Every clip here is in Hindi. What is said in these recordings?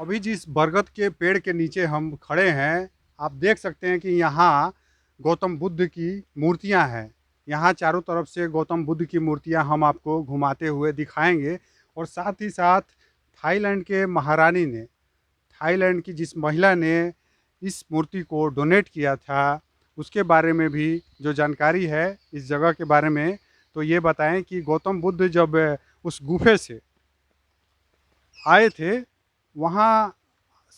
अभी जिस बरगद के पेड़ के नीचे हम खड़े हैं, आप देख सकते हैं कि यहाँ गौतम बुद्ध की मूर्तियाँ हैं। यहाँ चारों तरफ से गौतम बुद्ध की मूर्तियाँ हम आपको घुमाते हुए दिखाएंगे। और साथ ही साथ थाईलैंड के महारानी ने, थाईलैंड की जिस महिला ने इस मूर्ति को डोनेट किया था, उसके बारे में भी जो जानकारी है इस जगह के बारे में, तो ये बताएं कि गौतम बुद्ध जब उस गुफे से आए थे, वहाँ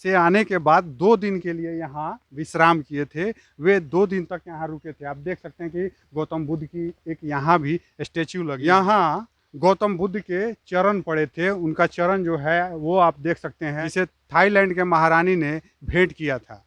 से आने के बाद 2 दिन के लिए यहाँ विश्राम किए थे। वे 2 दिन तक यहाँ रुके थे। आप देख सकते हैं कि गौतम बुद्ध की एक यहाँ भी स्टेच्यू लगी। यहाँ गौतम बुद्ध के चरण पड़े थे। उनका चरण जो है वो आप देख सकते हैं, जिसे थाईलैंड के महारानी ने भेंट किया था।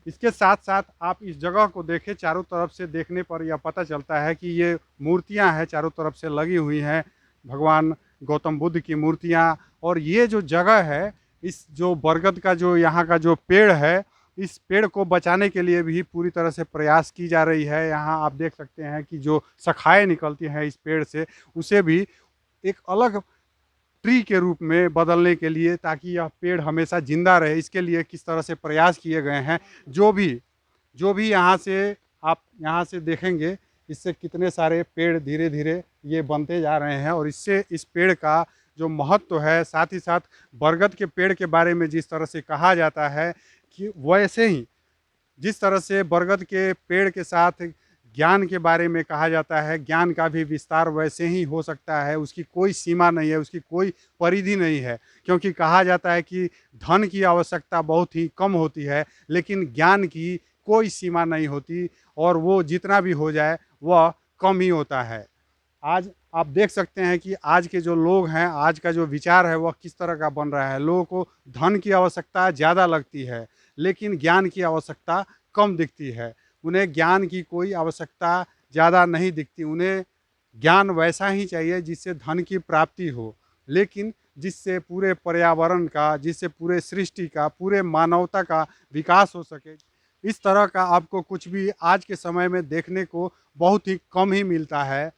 इसके साथ साथ आप इस जगह को देखें, चारों तरफ से देखने पर यह पता चलता है कि ये मूर्तियां हैं, चारों तरफ से लगी हुई हैं भगवान गौतम बुद्ध की मूर्तियां। और ये जो जगह है, इस जो बरगद का जो यहाँ का जो पेड़ है, इस पेड़ को बचाने के लिए भी पूरी तरह से प्रयास की जा रही है। यहाँ आप देख सकते हैं कि जो शाखाएँ निकलती हैं इस पेड़ से, उसे भी एक अलग ट्री के रूप में बदलने के लिए, ताकि यह पेड़ हमेशा जिंदा रहे, इसके लिए किस तरह से प्रयास किए गए हैं। जो भी यहाँ से आप यहाँ से देखेंगे, इससे कितने सारे पेड़ धीरे धीरे ये बनते जा रहे हैं। और इससे इस पेड़ का जो महत्व है, साथ ही साथ बरगद के पेड़ के बारे में जिस तरह से कहा जाता है कि वैसे ही जिस तरह से बरगद के पेड़ के साथ ज्ञान के बारे में कहा जाता है, ज्ञान का भी विस्तार वैसे ही हो सकता है। उसकी कोई सीमा नहीं है, उसकी कोई परिधि नहीं है। क्योंकि कहा जाता है कि धन की आवश्यकता बहुत ही कम होती है, लेकिन ज्ञान की कोई सीमा नहीं होती, और वो जितना भी हो जाए वह कम ही होता है। आज आप देख सकते हैं कि आज के जो लोग हैं, आज का जो विचार है वह किस तरह का बन रहा है। लोगों को धन की आवश्यकता ज़्यादा लगती है, लेकिन ज्ञान की आवश्यकता कम दिखती है। उन्हें ज्ञान की कोई आवश्यकता ज़्यादा नहीं दिखती। उन्हें ज्ञान वैसा ही चाहिए जिससे धन की प्राप्ति हो, लेकिन जिससे पूरे पर्यावरण का, जिससे पूरे सृष्टि का, पूरे मानवता का विकास हो सके। इस तरह का आपको कुछ भी आज के समय में देखने को बहुत ही कम ही मिलता है।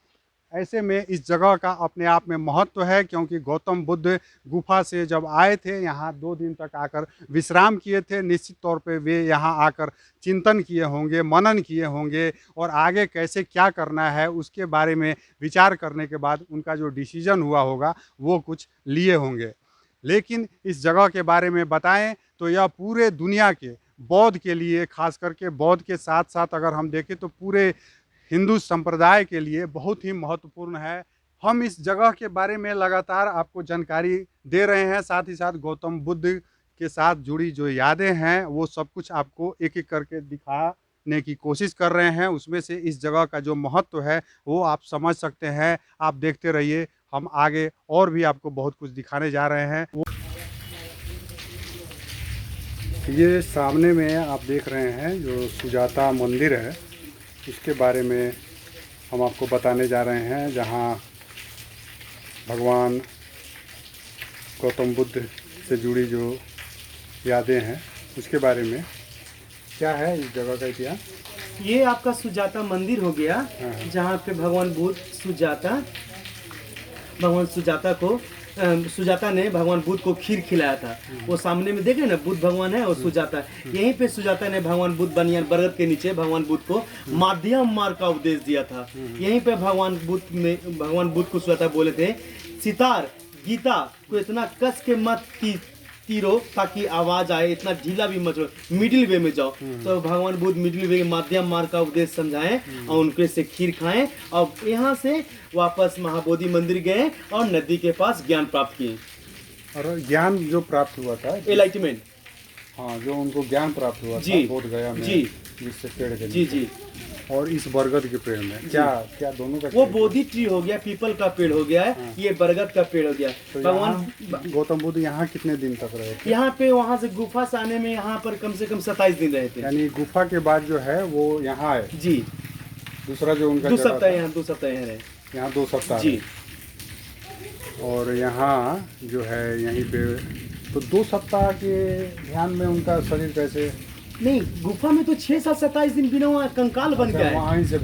ऐसे में इस जगह का अपने आप में महत्व है, क्योंकि गौतम बुद्ध गुफा से जब आए थे, यहाँ 2 दिन तक आकर विश्राम किए थे। निश्चित तौर पे वे यहाँ आकर चिंतन किए होंगे, मनन किए होंगे, और आगे कैसे क्या करना है उसके बारे में विचार करने के बाद उनका जो डिसीजन हुआ होगा वो कुछ लिए होंगे। लेकिन इस जगह के बारे में बताएं तो यह पूरे दुनिया के बौद्ध के लिए, खास करके बौद्ध के साथ साथ अगर हम देखें तो पूरे हिंदू संप्रदाय के लिए बहुत ही महत्वपूर्ण है। हम इस जगह के बारे में लगातार आपको जानकारी दे रहे हैं, साथ ही साथ गौतम बुद्ध के साथ जुड़ी जो यादें हैं वो सब कुछ आपको एक एक करके दिखाने की कोशिश कर रहे हैं। उसमें से इस जगह का जो महत्व है वो आप समझ सकते हैं। आप देखते रहिए, हम आगे और भी आपको बहुत कुछ दिखाने जा रहे हैं। ये सामने में आप देख रहे हैं जो सुजाता मंदिर है, इसके बारे में हम आपको बताने जा रहे हैं, जहाँ भगवान गौतम बुद्ध से जुड़ी जो यादें हैं उसके बारे में। क्या है इस जगह का इतिहास? ये आपका सुजाता मंदिर हो गया, जहाँ पे भगवान सुजाता ने भगवान बुद्ध को खीर खिलाया था। वो सामने में देखे ना, बुद्ध भगवान है और सुजाता। यहीं पे सुजाता ने भगवान बुद्ध बनियान बरगद के नीचे भगवान बुद्ध को माध्यम मार्ग का उपदेश दिया था। यहीं पे भगवान बुद्ध को सुजाता बोले थे, सितार गीता को इतना कस के मत तीरो ताकि आवाज आए, इतना ढीला भी मत, मिडिल वे में जाओ। तो भगवान बुद्ध मिडिल वे माध्यम मार्ग का उपदेश समझाएं और उनके से खीर खाएं, और यहाँ से वापस महाबोधि मंदिर गए और नदी के पास ज्ञान प्राप्त किए। और ज्ञान जो प्राप्त हुआ था, एनलाइटमेंट, हाँ, जो उनको ज्ञान प्राप्त हुआ जी, था बोध गया में, जी, जिससे पेड़ के जी जी। और इस बरगद के पेड़ में क्या दोनों का? वो बोधि ट्री हो गया, पीपल का पेड़ हो गया है। हाँ। ये बरगद का पेड़ हो गया। तो भगवान गौतम बुद्ध यहाँ कितने दिन तक रहे थे? यहाँ पे वहाँ से गुफा से आने में यहाँ पर कम से कम 27 दिन रहे थे। यानी गुफा के बाद जो है वो यहाँ आए? जी। दूसरा जो उनका 2 सप्ताह यहाँ 2 सप्ताह यहाँ रहे। यहाँ 2 सप्ताह जी। और यहाँ जो है यहीं पे, तो 2 सप्ताह के ध्यान में उनका शरीर कैसे नहीं, गुफा में तो 6 7 27 दिन बिना हुआ कंकाल बन गया है, वहीं से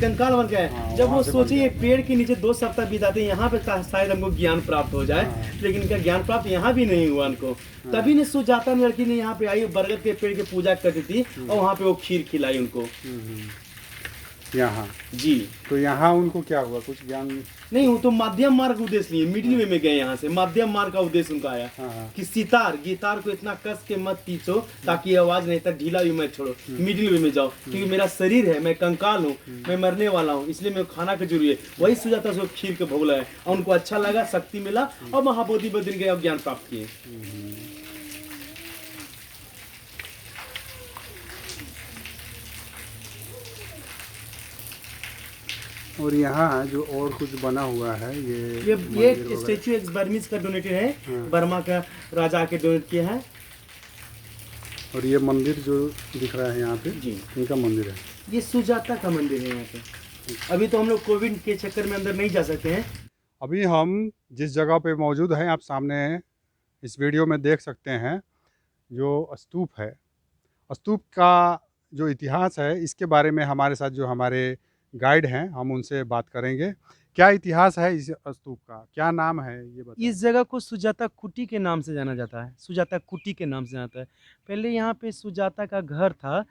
कंकाल बन गया है। हाँ, जब वहाँ वो से सोचे बन ये गया। पेड़ के नीचे 2 सप्ताह बिताते हैं, यहाँ पे शायद हमको ज्ञान प्राप्त हो जाए, हाँ। लेकिन इनका ज्ञान प्राप्त यहाँ भी नहीं हुआ उनको। तभी ने सुजाता लड़की ने यहाँ पे आई, बरगद के पेड़ की पूजा करती थी और वहाँ पे वो खीर खिलाई उनको। यहाँ जी तो यहाँ उनको क्या हुआ, कुछ ज्ञान? नहीं, वो तो माध्यम मार्ग उद्देश्य लिए, मिडिल वे में गए यहाँ से, माध्यम मार्ग का उद्देश्य उनका आया हाँ। कि सितार गिटार को इतना कस के मत पीछो ताकि आवाज नहीं, तक ढीला भी मत छोड़ो, मिडिल वे में जाओ, क्योंकि मेरा शरीर है, मैं कंकाल हूँ, मैं मरने वाला हूँ, इसलिए मेरे को खाना का जरूरी है। वही सुजाता से खीर के भोग लगाए और उनको अच्छा लगा, शक्ति मिला और महाबोधि बद्री गए और ज्ञान प्राप्त किए। और यहाँ जो और कुछ बना हुआ है, ये मंदिर वगैरह। स्टेचू एक्स बर्मीज का डोनेटेड है, हाँ। बर्मा का राजा के डोनेट किया है। और ये मंदिर जो दिख रहा है यहाँ पे, जी इनका मंदिर है। ये सुजाता का मंदिर है यहाँ पे। अभी तो हम लोग कोविड के चक्कर में अंदर नहीं जा सकते हैं। अभी हम जिस जगह पे मौजूद हैं, आप सामने इस वीडियो में देख सकते हैं, जो स्तूप है। स्तूप का जो इतिहास है, इसके बारे में हमारे साथ जो हमारे गाइड हैं, हम उनसे बात करेंगे। क्या इतिहास है इस स्तूप का, क्या नाम है, ये बताइए। इस जगह को सुजाता कुटी के नाम से जाना जाता है, सुजाता कुटी के नाम से जाता है। पहले यहाँ पे सुजाता का घर था,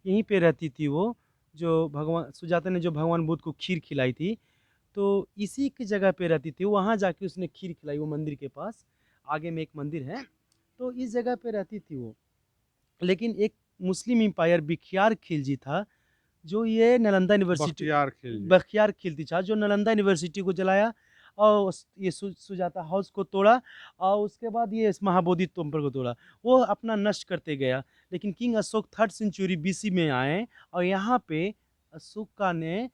यहीं पे रहती थी वो, जो भगवान सुजाता ने जो भगवान बुद्ध को खीर खिलाई थी, तो इसी की जगह पे रहती थी। वहाँ जाके उसने खीर खिलाई, वो मंदिर के पास आगे में एक मंदिर है, तो इस जगह पे रहती थी वो। लेकिन एक मुस्लिम एम्पायर बख्तियार खिलजी था, जो ये नालंदा यूनिवर्सिटी, बख्तियार खिलजी था, जो नालंदा यूनिवर्सिटी को जलाया और ये सुजाता हाउस को तोड़ा और उसके बाद ये महाबोधि टेम्पल को तोड़ा। वो अपना नष्ट करते गया। लेकिन king Ashok 3rd century BC में आए और यहाँ पे अशोका ने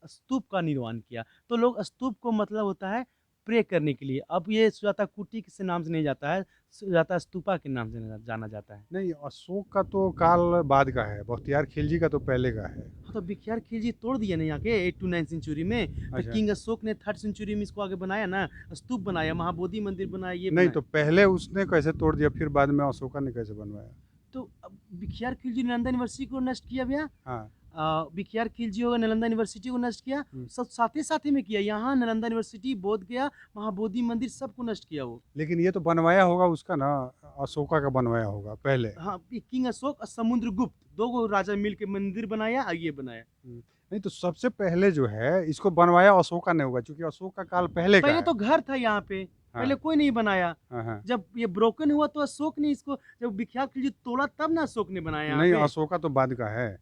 स्तूप का निर्माण किया। तो लोग स्तूप को मतलब होता है प्रे करने के लिए। अब ये सुजाता कुटी के नाम से नहीं जाता है, सुजाता स्तूपा के नाम से जाना जाता है। नहीं, अशोक का तो काल बाद का है, बख्तियार खिलजी का तो पहले का है। हाँ, तो बख्तियार खिलजी तोड़ दिया ना यहाँ के 8 to 9 सेंचुरी में। अच्छा। तो किंग अशोक ने 3rd सेंचुरी में इसको आगे बनाया ना, स्तूप बनाया, महाबोधि मंदिर बनाया, ये नहीं, बनाया। तो पहले उसने कैसे तोड़ दिया, फिर बाद में अशोका ने कैसे बनवाया? तो बख्तियार खिलजी ने नालंदा यूनिवर्सिटी को नष्ट किया भैया। हाँ। बख्तियार खिलजी होगा नालंदा यूनिवर्सिटी को नष्ट किया, सब साथ ही में किया। यहाँ नालंदा यूनिवर्सिटी, बोध गया, महाबोधि मंदिर सबको नष्ट किया वो। लेकिन ये तो बनवाया होगा उसका ना, अशोका का बनवाया होगा पहले। हाँ, किंग अशोक और समुद्रगुप्त, 2 राजा मिल के मंदिर बनाया और ये बनाया। नहीं, तो सबसे पहले जो है इसको बनवाया अशोका ने होगा, क्योंकि अशोक का काल पहले का पहले है। तो घर था यहाँ पे, पहले कोई नहीं बनाया। हाँ। जब ये ब्रोकन हुआ तो अशोक ने इसको, जब बख्तियार खिलजी तोड़ा तब ना अशोक ने बनाया यहाँ नहीं, पे। अशोका तो बाद का है,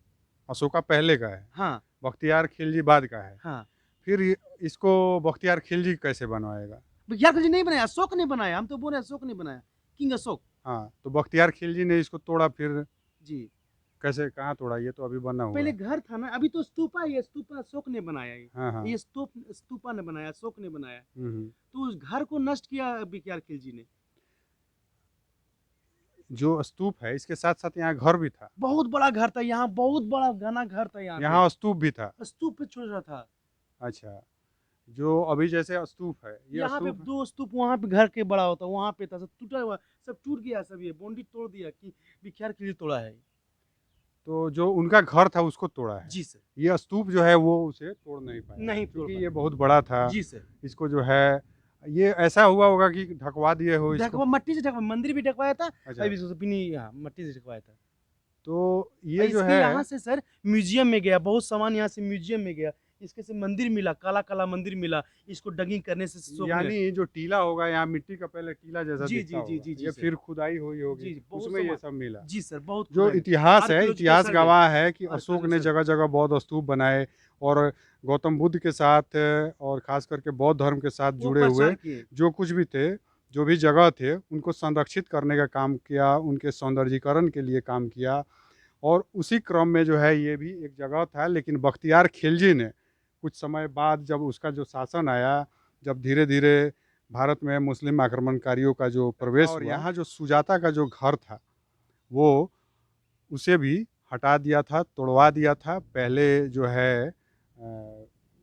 अशोका पहले का है। हाँ बख्तियार खिलजी बाद का है। हाँ, फिर इसको बख्तियार खिलजी कैसे बनवाएगा? बख्तियार खिलजी नहीं बनाया, अशोक ने बनाया। हम तो बोल रहे हैं अशोक ने बनाया, किंग अशोक। हाँ, तो बख्तियार खिलजी ने इसको तोड़ा, फिर जी कैसे, कहाँ तोड़ा? ये तो अभी बना हुआ पहले है। घर था ना, अभी तो स्तूपा, ये स्तूपा अशोक ने बनाया। हाँ। ये स्तूपा ने बनाया, अशोक ने बनाया। हम्म। तो उस घर को नष्ट किया बख्तियार खिलजी ने। जो स्तूप है, इसके साथ साथ यहाँ घर भी था। बहुत बड़ा घर था यहाँ, बहुत बड़ा घना घर था यहाँ। यहाँ स्तूप भी था। स्तूप पे छोड़ रहा था। अच्छा, जो अभी जैसे स्तूप है, ये यहाँ पे स्तूप 2 स्तूप, वहाँ पे घर के बड़ा होता, वहाँ पे था, सब टूटा हुआ, सब टूट गया, सब ये बाउंड्री तोड़ दिया कि बख्तियार खिलजी तोड़ा है। तो जो उनका घर था उसको तोड़ा है। जी सर। ये स्तूप जो है वो उसे तोड़ नहीं पाया, नहीं तोड़ क्योंकि पाया। ये बहुत बड़ा था। जी सर। इसको जो है, ये ऐसा हुआ होगा कि ढकवा दिए हो इसको। ढकवा, मट्टी से ढकवा, मंदिर भी ढकवाया था। अच्छा। अभी मट्टी से ढकवाया था। तो ये जो इसके है, यहाँ से सर म्यूजियम में गया, बहुत सामान यहाँ से म्यूजियम में गया। इसके से मंदिर मिला, काला काला मंदिर मिला, इसको डगिंग करने से अशोक ने- यानी जो टीला होगा, यहाँ मिट्टी का पहले टीला जैसा जी, दिखता जी, होगा, जी, जी, ये सर। फिर खुदाई हुई होगी, जी, बहुत उसमें ये सामान- सब मिला। जी सर, बहुत जो खुदाई। इतिहास है, Archaeological इतिहास survey। गवाह है कि अशोक ने Archaeological जगह जगह बौद्ध स्तूप बनाए और गौतम बुद्ध के साथ और खास करके बौद्ध धर्म के साथ वो जुड़े हुए प्रचार किए। जो कुछ भी थे, जो भी जगह थे, उनको संरक्षित करने का काम किया, उनके सौंदर्यीकरण के लिए काम किया। और उसी क्रम में जो है, ये भी एक जगह था। लेकिन बख्तियार खिलजी ने कुछ समय बाद, जब उसका जो शासन आया, जब धीरे धीरे भारत में मुस्लिम आक्रमणकारियों का जो प्रवेश हुआ, और यहाँ जो सुजाता का जो घर था, वो उसे भी हटा दिया था, तोड़वा दिया था। पहले जो है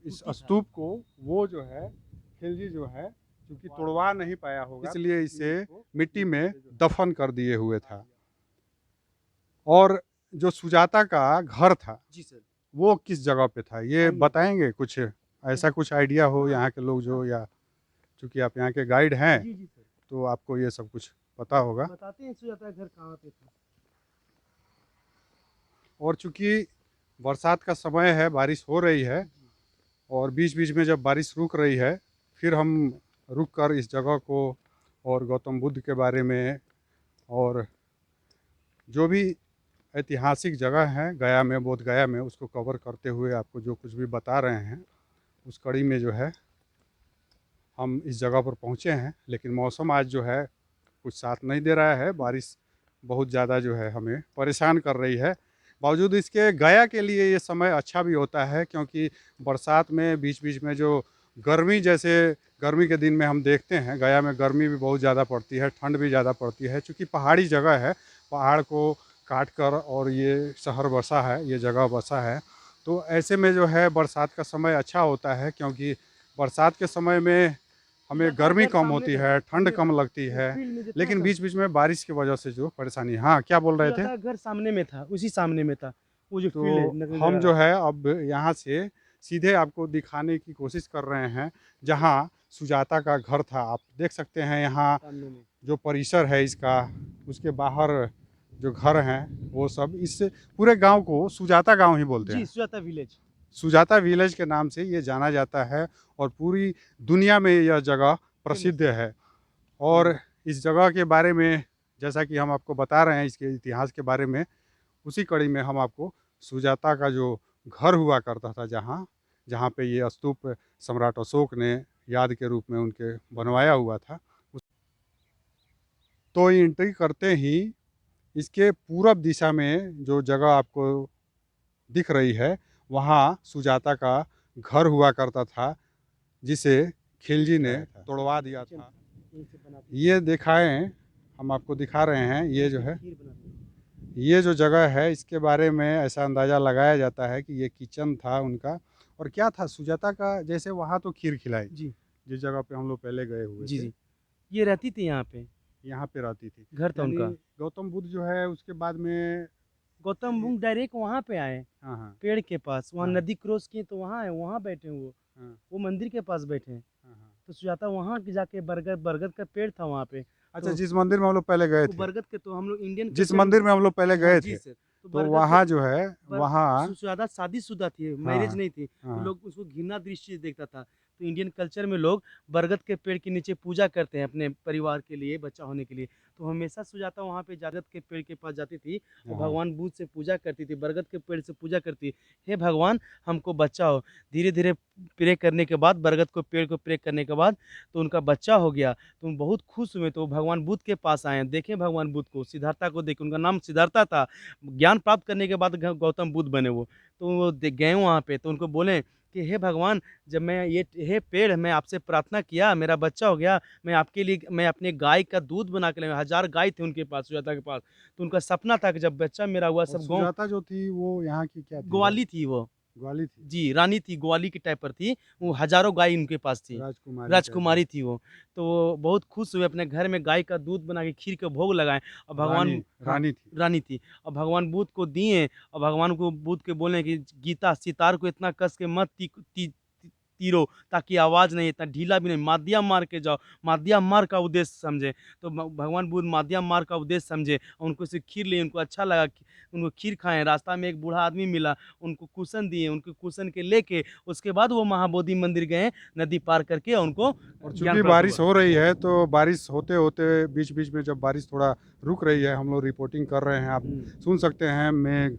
इस स्तूप को, वो जो है खिलजी जो है, क्योंकि तोड़वा नहीं पाया होगा, इसलिए इसे मिट्टी में दफन कर दिए हुए था। और जो सुजाता का घर था जी सर। वो किस जगह पे था, ये आएंगे। बताएंगे कुछ? ऐसा कुछ आइडिया हो हाँ, यहाँ के लोग जो, या चूँकि आप यहाँ के गाइड हैं जी जी सर। तो आपको ये सब कुछ पता होगा। बताते हैं सुजाता का घर कहाँ पे था। और चूँकि बरसात का समय है, बारिश हो रही है, और बीच बीच में जब बारिश रुक रही है फिर हम रुक कर इस जगह को और गौतम बुद्ध के बारे में और जो भी ऐतिहासिक जगह है गया में, बोध गया में, उसको कवर करते हुए आपको जो कुछ भी बता रहे हैं उस कड़ी में जो है हम इस जगह पर पहुँचे हैं। लेकिन मौसम आज जो है कुछ साथ नहीं दे रहा है, बारिश बहुत ज़्यादा जो है हमें परेशान कर रही है। बावजूद इसके गया के लिए ये समय अच्छा भी होता है, क्योंकि बरसात में बीच बीच में जो गर्मी, जैसे गर्मी के दिन में हम देखते हैं गया में गर्मी भी बहुत ज़्यादा पड़ती है, ठंड भी ज़्यादा पड़ती है। चूँकि पहाड़ी जगह है, पहाड़ को काट कर और ये शहर बसा है, ये जगह बसा है, तो ऐसे में जो है बरसात का समय अच्छा होता है, क्योंकि बरसात के समय में हमें सुजाता का गर्मी घर कम सामने होती था है, सर, ठंड सामने कम था। लगती वो है, फील्ड में जो था लेकिन सर, बीच बीच में बारिश की वजह से जो परेशानी। हाँ, क्या बोल रहे थे? सुजाता का घर सामने में था, उसी सामने में था। वो जो फील्ड है तो नजर हम आ रहा जो है। है अब यहाँ से सीधे आपको दिखाने की कोशिश कर रहे हैं जहाँ सुजाता का घर था। आप देख सकते हैं यहाँ सामने में। जो परिसर है इसका, उसके बाहर जो घर हैं वो सब, इस पूरे गांव को सुजाता गांव ही बोलते जी हैं। सुजाता विलेज। सुजाता विलेज के नाम से ये जाना जाता है और पूरी दुनिया में यह जगह फेमस प्रसिद्ध है। है। और इस जगह के बारे में जैसा कि हम आपको बता रहे हैं, इसके इतिहास के बारे में, उसी कड़ी में हम आपको सुजाता का जो घर हुआ करता था, जहाँ जहाँ पे ये स्तूप सम्राट अशोक ने याद के रूप में उनके बनवाया हुआ था, तो एंट्री करते ही इसके पूरब दिशा में जो जगह आपको दिख रही है वहाँ सुजाता का घर हुआ करता था, जिसे खिलजी ने तोड़वा दिया किचन था। था, यहीं से बनाते थे। ये दिखाएं, हम आपको दिखा रहे हैं। ये जो है, खीर बनाते थे। ये जो जगह है इसके बारे में ऐसा अंदाज़ा लगाया जाता है कि ये किचन था उनका। और क्या था सुजाता का, जैसे वहाँ तो खीर खिलाई जी जिस जगह पे हम लोग पहले गए हुए जी थे, जी। ये रहती थी यहाँ पे, यहाँ पे रहती थी। घर था यानी उनका। गौतम बुद्ध जो है उसके बाद में, गौतम बुद्ध डायरेक्ट वहाँ पे आए, हाँ हाँ पेड़ के पास, वहाँ हाँ नदी क्रॉस किए तो वहाँ है, वहाँ बैठे हैं हाँ वो मंदिर के पास बैठे हैं। हाँ हाँ। तो सुजाता वहाँ के जाके बरगद बरगद का पेड़ था वहाँ पे। अच्छा, तो जिस मंदिर में हम लोग पहले गए वो थे, बरगद के, तो हम लोग इंडियन जिस कल्चर में। मंदिर में हम लोग पहले हाँ गए जी थे, सर। तो तो बरगद के वहाँ जो है, पर वहाँ, ज्यादा शादीशुदा थी, मैरिज हाँ नहीं थी, तो हाँ लोग उसको घृणा दृष्टि से देखता था। तो इंडियन कल्चर में लोग बरगद के पेड़ के नीचे पूजा करते हैं अपने परिवार के लिए, बच्चा होने के लिए। तो हमेशा सुजाता वहाँ पे बरगद के पेड़ के पास जाती थी और हाँ भगवान बुद्ध से पूजा करती थी, बरगद के पेड़ से पूजा करती, हे भगवान हमको बच्चा हो। धीरे धीरे प्रे करने के बाद, बरगद को पेड़ को प्रे करने के बाद, तो उनका बच्चा हो गया। तो वो बहुत खुश हुए, तो वो भगवान बुद्ध के पास आए, देखें भगवान बुद्ध को, सिद्धार्था को देखे, उनका नाम सिद्धार्था था। ज्ञान प्राप्त करने के बाद गौतम बुद्ध बने वो। तो वो गए वहाँ पे, तो उनको बोले कि हे भगवान, जब मैं ये, हे पेड़, मैं आपसे प्रार्थना किया, मेरा बच्चा हो गया, मैं आपके लिए, मैं अपने गाय का दूध बना के लाया। 1000 गाय थे उनके पास, सुजाता के पास। तो उनका सपना था कि जब बच्चा मेरा हुआ, और सब गाँव। सुजाता जो थी वो यहाँ की क्या थी? ग्वाली थी वो। ग्वाली थी, जी, रानी थी, ग्वाली की टाइप पर थी। वो हज़ारों गाय उनके पास थी। राजकुमारी टाइप में, राजकुमारी थी वो। तो वो बहुत खुश हुए, अपने घर में गाय का दूध बना के खीर के भोग लगाएँ और रानी भगवान, हाँ, रानी थी। रानी थी। और भगवान बुद्ध को दिए, और भगवान को बुद्ध के बोले कि गीता, सितार को इतना कस के मत तीरो, ताकि आवाज़ नहीं, इतना ढीला भी नहीं, माध्यम मार के जाओ। माध्यम मार का उद्देश्य समझे। तो भगवान बुद्ध माध्यम मार का उद्देश्य समझे, और उनको से खीर लिए, उनको अच्छा लगा, उनको खीर खाएँ। रास्ता में एक बूढ़ा आदमी मिला, उनको कुशन दिए, उनको कुशन के लेके उसके बाद वो महाबोधि मंदिर गए, नदी पार करके, और उनको और ज्ञान चूंकि प्राप्त हुआ। बारिश हो रही है तो बारिश होते होते बीच बीच में जब बारिश थोड़ा रुक रही है, हम लोग रिपोर्टिंग कर रहे हैं, आप सुन सकते हैं मेघ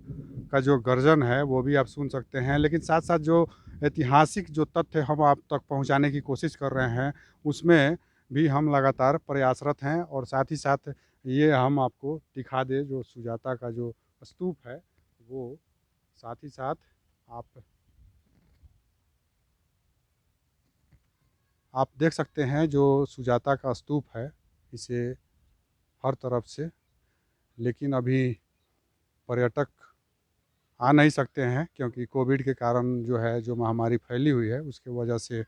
का जो गर्जन है वो भी आप सुन सकते हैं। लेकिन साथ साथ जो ऐतिहासिक जो तथ्य हम आप तक पहुंचाने की कोशिश कर रहे हैं उसमें भी हम लगातार प्रयासरत हैं। और साथ ही साथ ये हम आपको दिखा दें जो सुजाता का जो स्तूप है वो, साथ ही साथ आप देख सकते हैं जो सुजाता का स्तूप है, इसे हर तरफ से, लेकिन अभी पर्यटक आ नहीं सकते हैं क्योंकि कोविड के कारण जो है, जो महामारी फैली हुई है उसके वजह से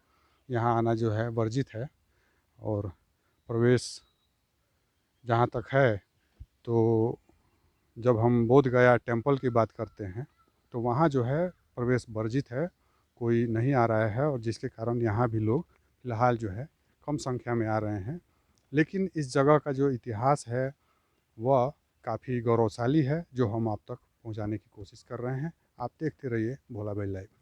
यहाँ आना जो है वर्जित है। और प्रवेश जहाँ तक है तो जब हम बोध गया टेम्पल की बात करते हैं तो वहाँ जो है प्रवेश वर्जित है, कोई नहीं आ रहा है, और जिसके कारण यहाँ भी लोग फ़िलहाल जो है कम संख्या में आ रहे हैं। लेकिन इस जगह का जो इतिहास है वह काफ़ी गौरवशाली है, जो हम आप तक पहुँचाने की कोशिश कर रहे हैं। आप देखते रहिए भोला भाई लाइव।